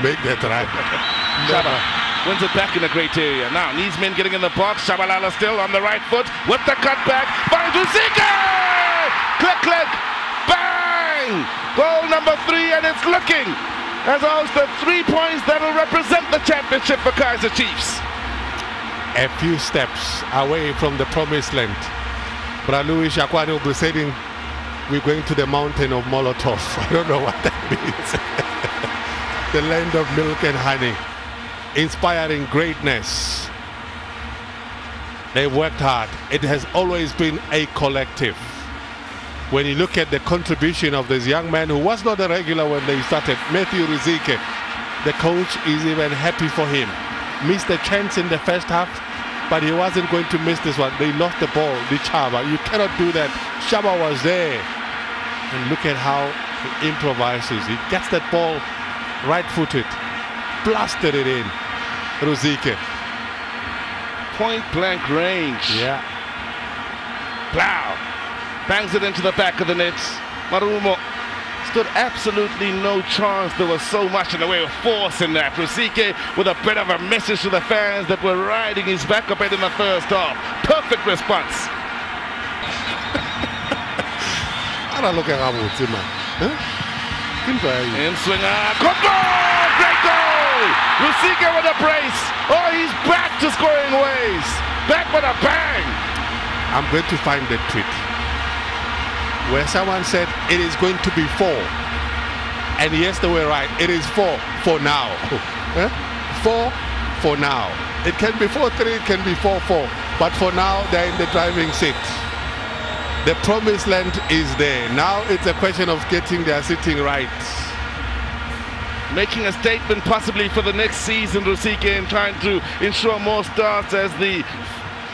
make that run. Shaba wins it back in a great area. Now, Niesman getting in the box. Shabalala still on the right foot with the cutback. Finds Rusike! Click, click, bang! Goal number 3, and it's looking as though the 3 points that will represent the championship for Kaizer Chiefs. A few steps away from the promised land. Bralui Shakwani will be saying, we're going to the mountain of Molotov. I don't know what that means. The land of milk and honey. Inspiring greatness. They worked hard. It has always been a collective. When you look at the contribution of this young man who was not a regular when they started, Matthew Rusike, the coach is even happy for him. Missed a chance in the first half, but he wasn't going to miss this one. They lost the ball, the Chaba. You cannot do that. Chaba was there. And look at how he improvises. He gets that ball right-footed, blasted it in. Rusike. Point blank range. Yeah. Plow. Bangs it into the back of the net. Marumo stood absolutely no chance. There was so much in the way of force in that. Rusike with a bit of a message to the fans that were riding his back a bit in the first half. Perfect response. Look at Abu man. In swinger. Good goal! Great goal! Rusike with a brace. Oh, he's back to scoring ways. Back with a bang. I'm going to find the tweet where someone said it is going to be 4. And yes, they were right. It is 4 for now. 4 for now. It can be 4-3, it can be 4-4. But for now, they're in the driving seat. The promised land is there. Now it's a question of getting their sitting right. Making a statement possibly for the next season, Rusike, and trying to ensure more starts as the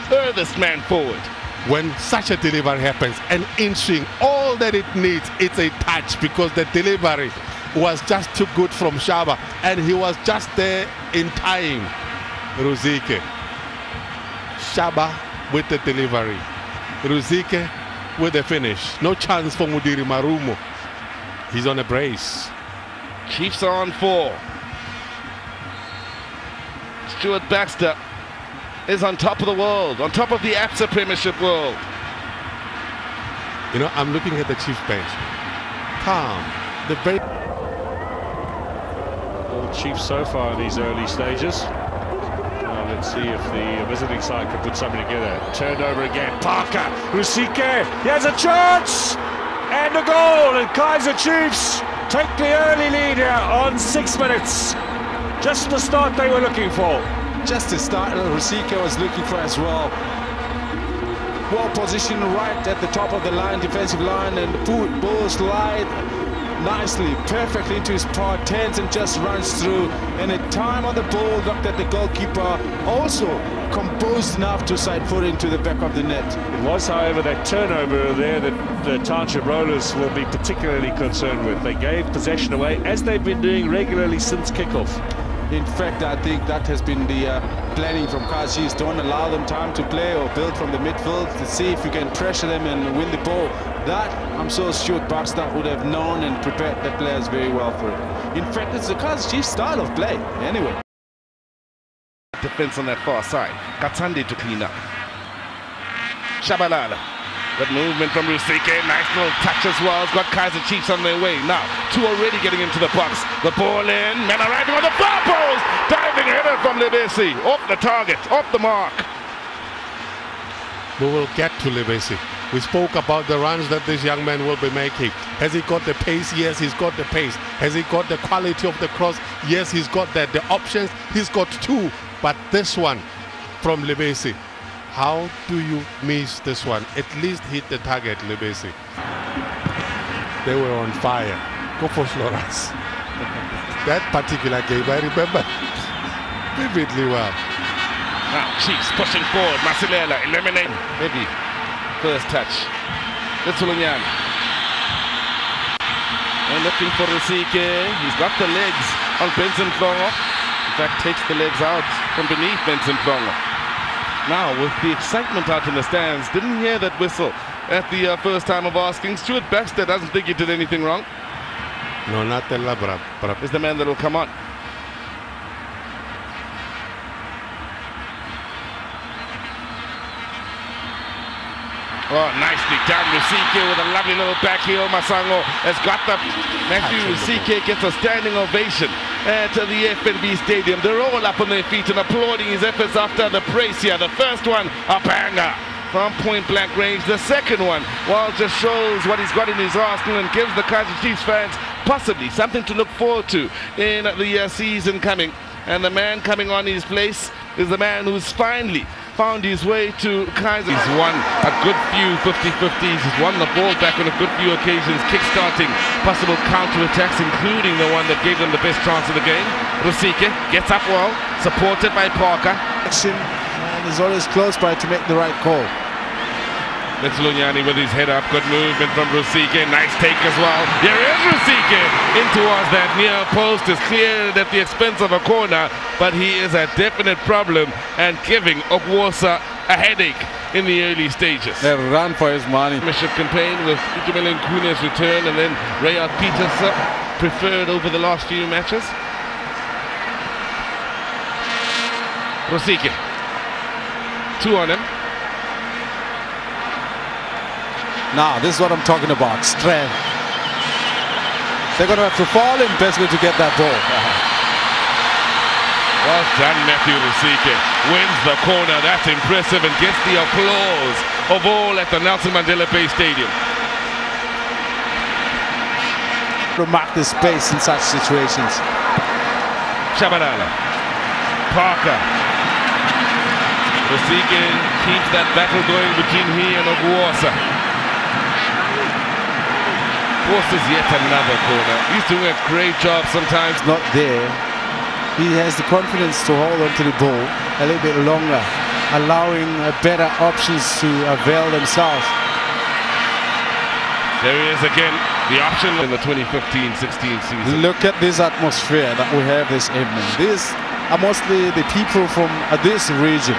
furthest man forward. When such a delivery happens, an in-swing, all that it needs, it's a touch, because the delivery was just too good from Shaba, and he was just there in time. Rusike. Shaba with the delivery. Rusike with the finish. No chance for Mudiri Marumo. He's on a brace. Chiefs are on 4. Stuart Baxter is on top of the world, on top of the APSA Premiership world. You know, I'm looking at the Chiefs bench. Calm. The very all Chiefs so far in these early stages. Now let's see if the visiting side can put something together. Turned over again. Parker, Rusike, he has a chance! And a goal, and Kaizer Chiefs take the early lead here on 6 minutes. Just the start they were looking for. Just the start Rusike was looking for as well. Well positioned right at the top of the line, defensive line, and the ball slide nicely, perfectly into his part, turns and just runs through. And a time on the ball, looked at the goalkeeper, also composed enough to side foot into the back of the net. It was, however, that turnover there that the Township Rollers will be particularly concerned with. They gave possession away, as they've been doing regularly since kickoff. In fact, I think that has been the planning from Kaizer Chiefs. Don't allow them time to play or build from the midfield to see if you can pressure them and win the ball. That, I'm sure Stuart Baxter would have known and prepared the players very well for it. In fact, it's the Kaizer Chiefs style of play. Anyway. Defense on that far side. Katsande to clean up. Shabalala. Good movement from Rusike. Nice little touch as well. It's got Kaizer Chiefs on their way. Now, 2 already getting into the box. The ball in. Men arriving on the far post. Diving header from Lebesi. Off the target. Off the mark. We will get to Lebesi. We spoke about the runs that this young man will be making. Has he got the pace? Yes, he's got the pace. Has he got the quality of the cross? Yes, he's got that. The options, he's got 2. But this one from Lebesi, how do you miss this one? At least hit the target, Lebesi. They were on fire. Go for Florence. That particular game, I remember vividly well. Now, Chiefs pushing forward. Masilela eliminating. Maybe first touch. Lithuanian. And looking for Rusike. He's got the legs on Benson Flongo. In fact, takes the legs out from beneath Benson Flongo. Now, with the excitement out in the stands, didn't hear that whistle at the first time of asking. Stuart Baxter doesn't think he did anything wrong. No, not the Labra. Is the man that will come on. Oh, nicely done. Rusike with a lovely little back heel. Masango has got the... Matthew Rusike gets a standing ovation at the FNB Stadium. They're all up on their feet and applauding his efforts after the brace here. The first one, a banger from point-blank range. The second one, well, just shows what he's got in his arsenal and gives the Kaizer Chiefs fans possibly something to look forward to in the season coming. And the man coming on his place is the man who's finally found his way to Kaizer. He's won a good few 50-50s. He's won the ball back on a good few occasions, kick-starting possible counter-attacks, including the one that gave them the best chance of the game. Rusike gets up well, supported by Parker. Action, and is always close by to make the right call. Lunyani with his head up, good movement from Rusike, nice take as well. Here is Rusike in towards that near post, is cleared at the expense of a corner, but he is a definite problem and giving Ogwosa a headache in the early stages. They run for his money. Championship campaign with Itumeleng Kune's return and then Rayard Peterson preferred over the last few matches. Rusike, 2 on him. Now, this is what I'm talking about, strength. They're going to have to fall in basically to get that ball. Well done, Matthew Rusike. Wins the corner, that's impressive, and gets the applause of all at the Nelson Mandela Bay Stadium. To mark the space in such situations. Shabalala. Parker. Rusike keeps that battle going between he and Ogwosa. Forces yet another corner. He's doing a great job sometimes. Not there. He has the confidence to hold onto the ball a little bit longer, allowing better options to avail themselves. There he is again, the option in the 2015-16 season. Look at this atmosphere that we have this evening. These are mostly the people from this region.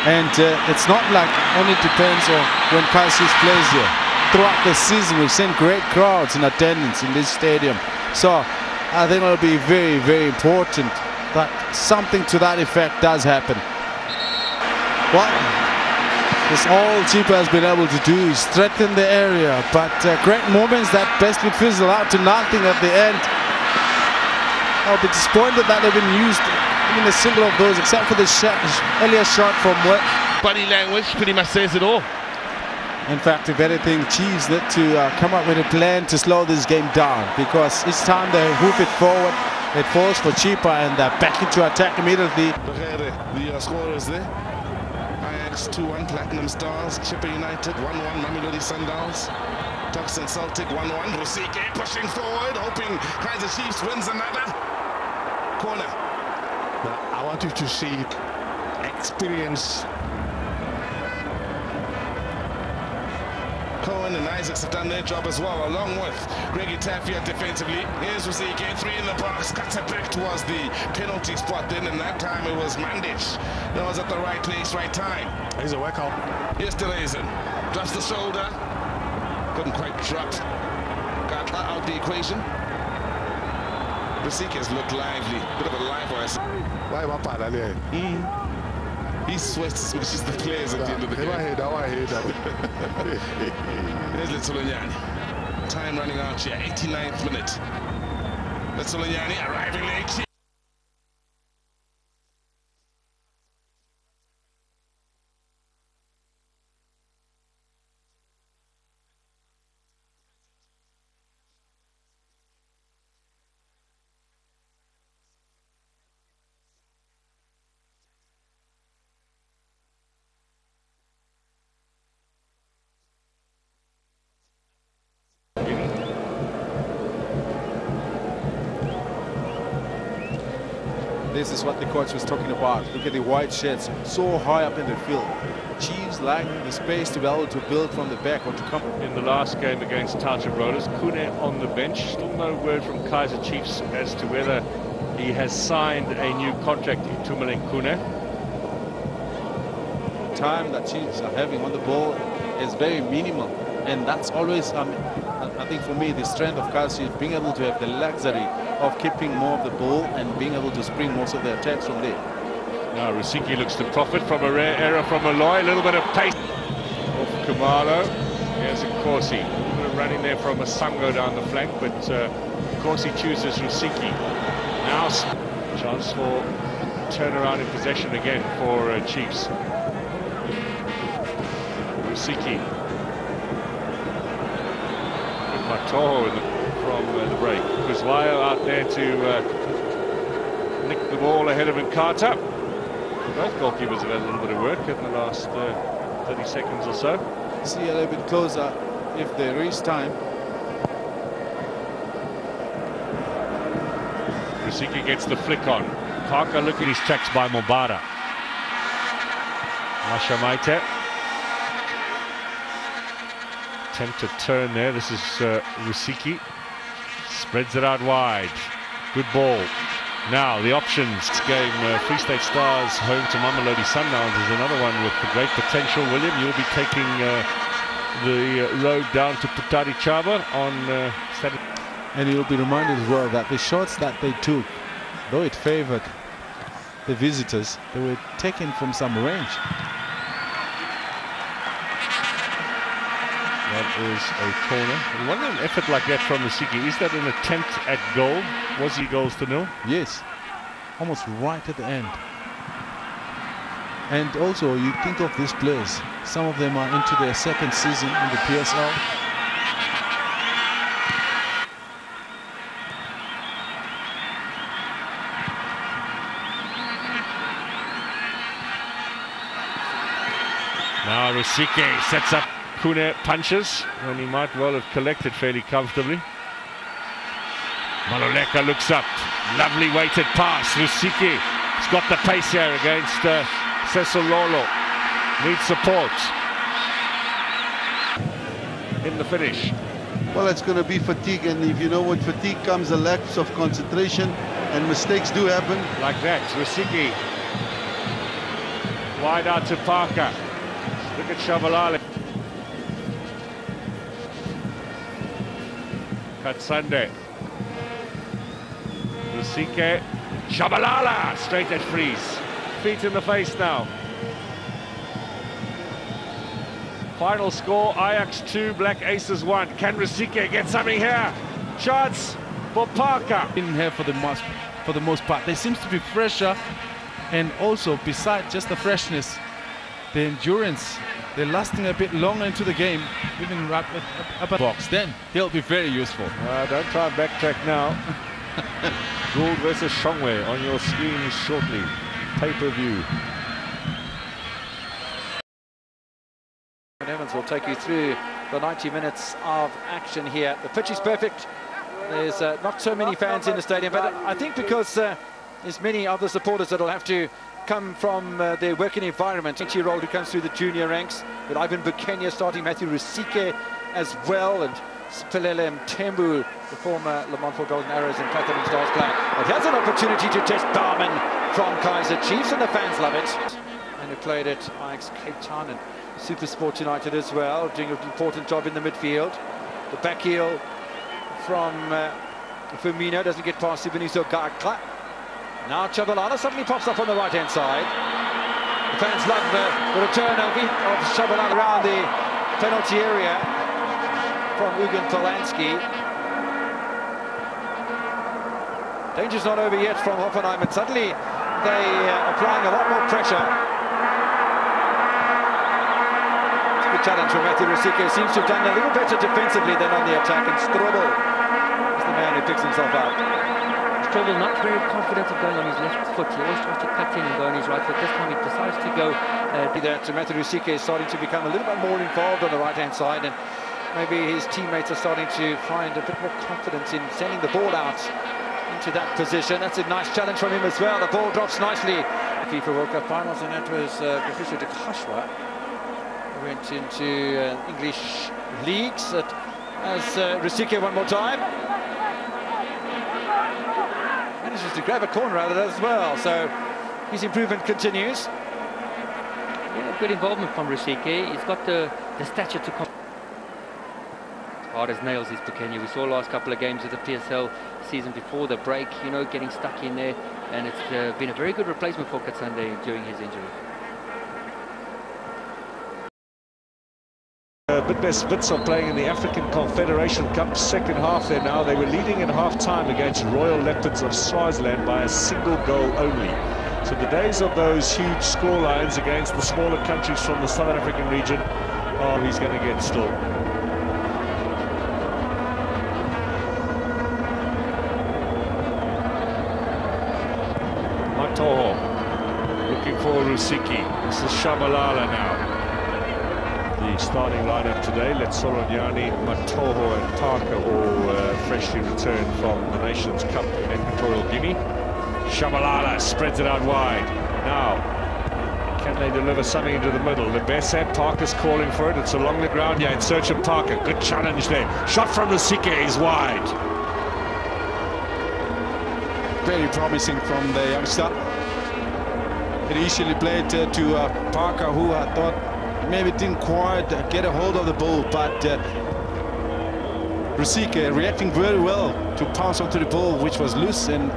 And it's not like only depends on when Kaizer plays here. Throughout the season, we've seen great crowds in attendance in this stadium. So I think it'll be very, very important that something to that effect does happen. What this all Chipa has been able to do is threaten the area, but great moments that basically fizzle out to nothing at the end. I'll be disappointed that they've been used in a single of those, except for the earlier shot from what. Body language pretty much says it all. In fact, if anything, Chiefs need to come up with a plan to slow this game down, because each time they move it forward, it falls for Chipa and they're back into attack immediately. The score is there. Ajax 2-1, Platinum Stars, Chippa United 1-1, Mamelodi Sundowns, Tuks and Celtic 1-1, Rusike pushing forward, hoping Kaizer Chiefs wins another corner. Now, I want you to see experience. Cohen and Isaacs have done their job as well, along with Greggy Tafia defensively. Here's Rusike, 3 in the box, cuts it back towards the penalty spot then, and that time it was Mandish that was at the right place, right time. He's a workout. Here's Teresen, drops the shoulder, couldn't quite drop, got that out the equation. Rusike has looked lively, bit of a live voice. Why am I part of that? He sweats as much as the players at the end of the game. Here's Lunyani. Time running out here, 89th minute. Lunyani arriving late. This is what the coach was talking about. Look at the white sheds so high up in the field. Chiefs lack the space to be able to build from the back or to come. In the last game against Township Rollers, Kune on the bench. Still no word from Kaizer Chiefs as to whether he has signed a new contract in Itumeleng Kune. The time that Chiefs are having on the ball is very minimal. And that's always, I think for me, the strength of Kaizer Chiefs, being able to have the luxury of keeping more of the ball and being able to spring most of the attacks from there. Now Rusike looks to profit from a rare error from Malloy. A little bit of pace. Kumalo. Here's a Corsi. A little bit of running there from a Sango down the flank, but Corsi chooses Rusike. Now chance for turnaround in possession again for Chiefs. Rusike. With Matoho from the break. Kuzwayo out there to nick the ball ahead of Nkata. Both goalkeepers have had a little bit of work in the last 30 seconds or so. See a little bit closer if there is time. Rusike gets the flick on. Parker look at his tracks by Mobara. Mashamaite. Attempt to turn there. This is Rusike. Spreads it out wide. Good ball. Now the options game, Free State Stars home to Mamelodi Sundowns is another one with great potential. William, you'll be taking the road down to Putari Chaba on Saturday. And you'll be reminded as well that the shots that they took, though it favored the visitors, they were taken from some range. That is a corner. And one an effort like that from Rusike, is that an attempt at goal? Was he goals to nil? Yes, almost right at the end. And also, you think of these players, some of them are into their second season in the PSL. Now Rusike sets up Kune punches when he might well have collected fairly comfortably. Maloleka looks up. Lovely weighted pass. Rusike has got the pace here against Cecil Lolo. Needs support in the finish. Well, it's going to be fatigue, and if you know what fatigue comes, a lack of concentration, and mistakes do happen. Like that, Rusike wide out to Parker. Look at Shabalala. Katsande. Rusike. Shabalala straight at freeze. Feet in the face now. Final score, Ajax 2, Black Aces 1. Can Rusike get something here? Chance for Parker. In here for the most part. They seem to be fresher, and also besides just the freshness, the endurance, they're lasting a bit longer into the game, even right up a box. Then he'll be very useful. Don't try and backtrack now. Gould versus Shongwe on your screens shortly. Pay-per-view. Evans will take you through the 90 minutes of action here. The pitch is perfect. There's not so many fans in the stadium, but I think because there's many other supporters that will have to come from their working environment. 20-year-old who comes through the junior ranks, with Ivan Bukenya starting, Matthew Rusike as well, and Spilele Mtembu, the former Le Mans for Golden Arrows and Platinum Stars player. But here's an opportunity to test Barman from Kaizer Chiefs, and the fans love it. And who played at Ajax Cape Town and Supersport United as well, doing an important job in the midfield. The back heel from Firmino doesn't get past Sibiniso Gakla. Now Chabalala suddenly pops up on the right-hand side. The fans love the return of Chabalala around the penalty area from Ugan Polanski. Danger's not over yet from Hoffenheim, and suddenly they are applying a lot more pressure. It's a good challenge from Matthew Rusike. Seems to have done a little better defensively than on the attack, and Strobel is the man who picks himself out. Strobel not very confident of going on his left foot. He always tries to cut in and go on his right foot. This time he decides to go. Matthew Rusike is starting to become a little bit more involved on the right-hand side, and maybe his teammates are starting to find a bit more confidence in sending the ball out into that position. That's a nice challenge from him as well. The ball drops nicely. FIFA World Cup Finals, and that was Professor de Kashwa. Went into English leagues as Rusike one more time. Manages to grab a corner out of it as well, so his improvement continues. Yeah, good involvement from Rusike. He's got the stature to come. Hard as nails is Bukenya. We saw last couple of games of the PSL season before the break, you know, getting stuck in there, and it's been a very good replacement for Katsande during his injury. A bit less bits of playing in the African Confederation Cup second half there now. They were leading at half-time against Royal Leopards of Swaziland by a single goal only. So the days of those huge score lines against the smaller countries from the Southern African region, oh, he's going to get still. Matoho looking for Rusike. This is Shabalala now. The starting lineup today: Letsolonyani, Matoho and Parker, all freshly returned from the Nations Cup in Equatorial Guinea. Shabalala spreads it out wide. Now, can they deliver something into the middle? Lebese, Parker's calling for it. It's along the ground here in search of Parker. Good challenge there. Shot from Rusike is wide. Very promising from the youngster. It initially played to Parker, who I thought maybe didn't quite get a hold of the ball, but Rusike reacting very well to pounce onto the ball, which was loose, and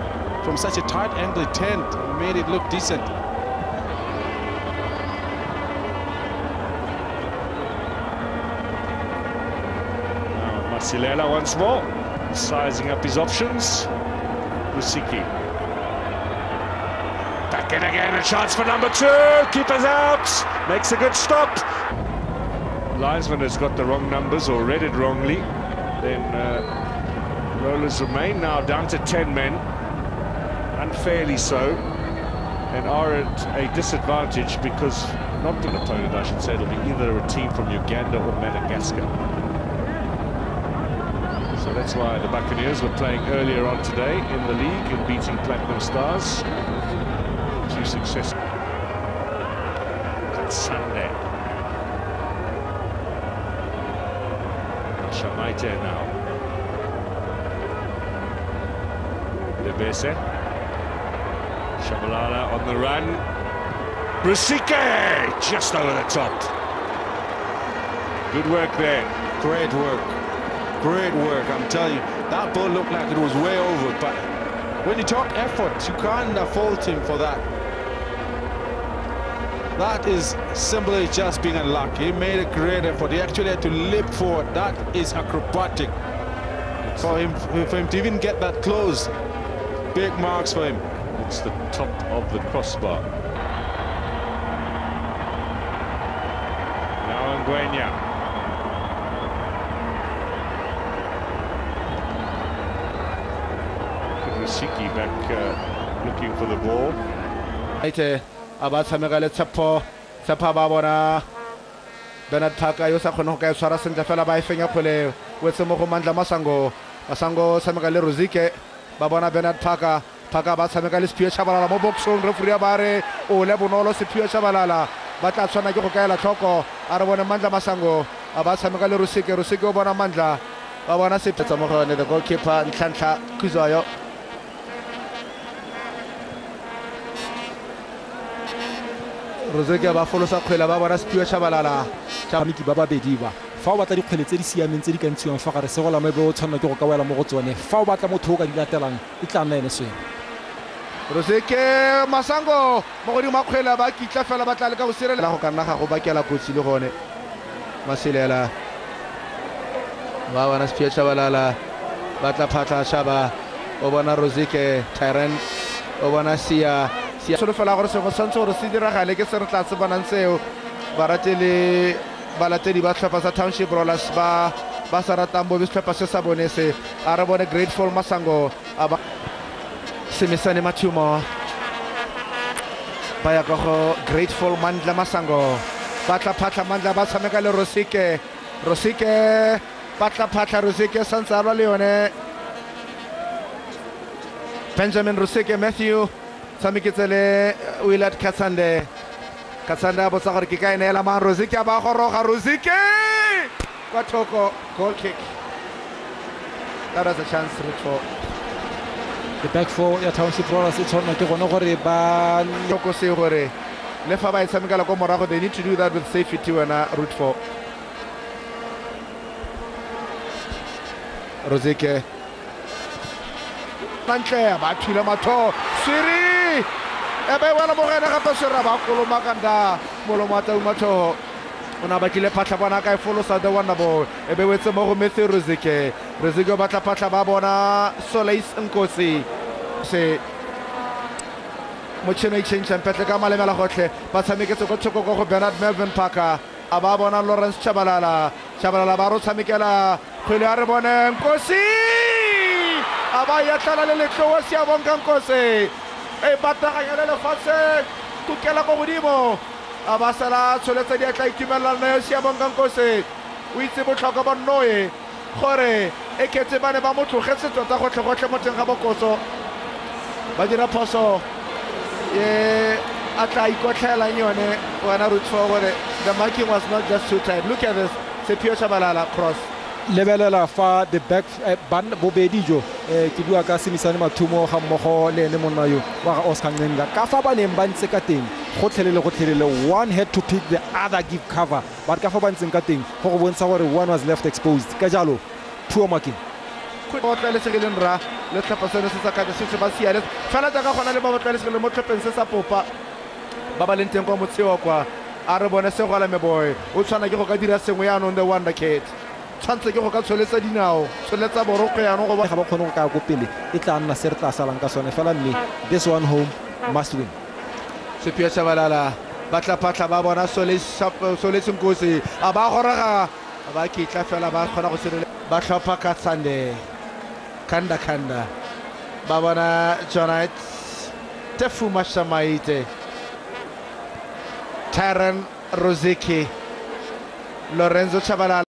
from such a tight angle tent made it look decent. Now Masilela once more, sizing up his options. Rusike. Back in again, a chance for number 2. Keeper's out. Makes a good stop. Linesman has got the wrong numbers or read it wrongly. Then rollers remain now down to 10 men. Unfairly so. And are at a disadvantage because, not an opponent I should say, it'll be either a team from Uganda or Madagascar. So that's why the Buccaneers were playing earlier on today in the league and beating Platinum Stars. 2 success. Sunday. Shamaite now. Lebese. Shabalala on the run. Rusike just over the top. Good work there. Great work. Great work, I'm telling you. That ball looked like it was way over, but when you talk effort, you can't fault him for that. That is simply just being unlucky. He made a great effort. He actually had to leap forward. That is acrobatic. For him to even get that close, big marks for him. It's the top of the crossbar. Now Ngwenya. Rusike back looking for the ball. Abatshamekale Tsepo ba bona Bernard Parker yo sa khone go ka swara sentle fela ba ifenya khole wetse mo go Mandla Masango tshameka le Rusike ba bona Bernard Parker ba tshameka le Sephiwe Tshabalala mo boxong. Referee ba re o le bonolo Sephiwe Tshabalala ba tla tshwana ke go kaela tlhoko a re bona Mandla Masango ba tshameka le Rusike o bona Mandla ba bona sepetsa mo gone the goalkeeper Nhlanhla Khuzwayo. Rusike ba folosa kgwela ba bona Sephiwe Tshabalala tshameki ba babedi ba fa o batla dikgwele tse di siameng tse di ka ntshiwang fa gare se go lama be o tshwanela ke go ka wela mo go tsone fa o batla motho o ka di latelang e tla nna ene sweng. Rusike Masango mo godimo kgwela ba kitla fela ba tla le ka go sirelela go ka nna ga go bakela kotsi le gone Masilela ba bona Sephiwe Tshabalala ba tla phatla Shaba o bona Rusike Tyrant o bona Sia solo fela gore se go santse gore se diragale ke se re tla se bonang tseo ba ratele balatedi ba tlhopha sa Township Rollers ba sa ratang bobe setlhopha se sa bone se a re bone Grateful Masango a ba Semisane Mathumo ba ya ka go Grateful Mandla Masango ba tla phatla Mandla ba tshameka le Rusike ba tla phatla Rusike santse a lwa le yone Benjamin Rusike Matthew tshameketse le Willard Katsande a botsa gore ke ka e neela mang Rusike a ba goroga Rusike kwa thoko goal kick. That was a chance for the back four ya Township Rollers e tshwana ke gone gore ba thoko se gore le fa ba e tshamekela ko morago they need to do that with safety wena route 4. Rusike Mantle ba thula matho Siri ebe wala mo gena gape se ra ba koloma kanda molomata umatho o na batlile phatlha bona ka e folosa the one boy e be wetse mo go Matthew Rusike o batla phatlha ba bona Solis Nkosi se motšhino exchange petle ka malemela gotlhe ba tshameketse go tshoko go Bernard Melvin Parker a ba bona Lawrence Chabalala ba ro tshamekela kgwele a re bone Nkosi a ba ya tlala le letloa se a bonka Nkosi e bataganya le lefatshe kukela go godimo a ba sala tsholetsa diatla itumelana yo se a bonka Nkosi o itse botlhokwa ba nnoe gore e ketse bane ba motlogetse tota gotlhe mo teng ga bokoso ba dira phoso a tla ikotlhelang yone wena root for gore the marking was not just too tight. Look at this, Sepio Chabalala cross. Lebelela fa the back ban bobedi jo ke bua ka Simisane Mathumo ga mmogo le ene monna yo wa ga Oscar Ngenga ka fa ba neng ba ntse ka teng gotlhelele one had to pick the other give cover but ka fa ba ntseng ka teng go go bontsha gore one was left exposed ka jalo poor marking go tla le segeleng ra le tlhapa seno se sa ka se ba siale fela ja ka gona le ba tla le segeleng mo tlhopeng se sa popa ba ba leng teng kwa motseo kwa a re bone se go la meboy o tshwana ke go ka dira sengwe ya no the wonder kid tshwantse ke go ka tsholetsa dinao tsholetsa boroko ya no go ba ga ba kgone go ka go pele e tla nna se re tla salang ka sone fela mme this one home must win Sepia Chabalala batla phatla ba bona Solis Nkosi a ba goraga ba kitla fela ba kgona go sirele ba tlhopha ka Sunday kanda ba bona Jonathan Tefuma Shamaite Taran Rusike Lorenzo Chabalala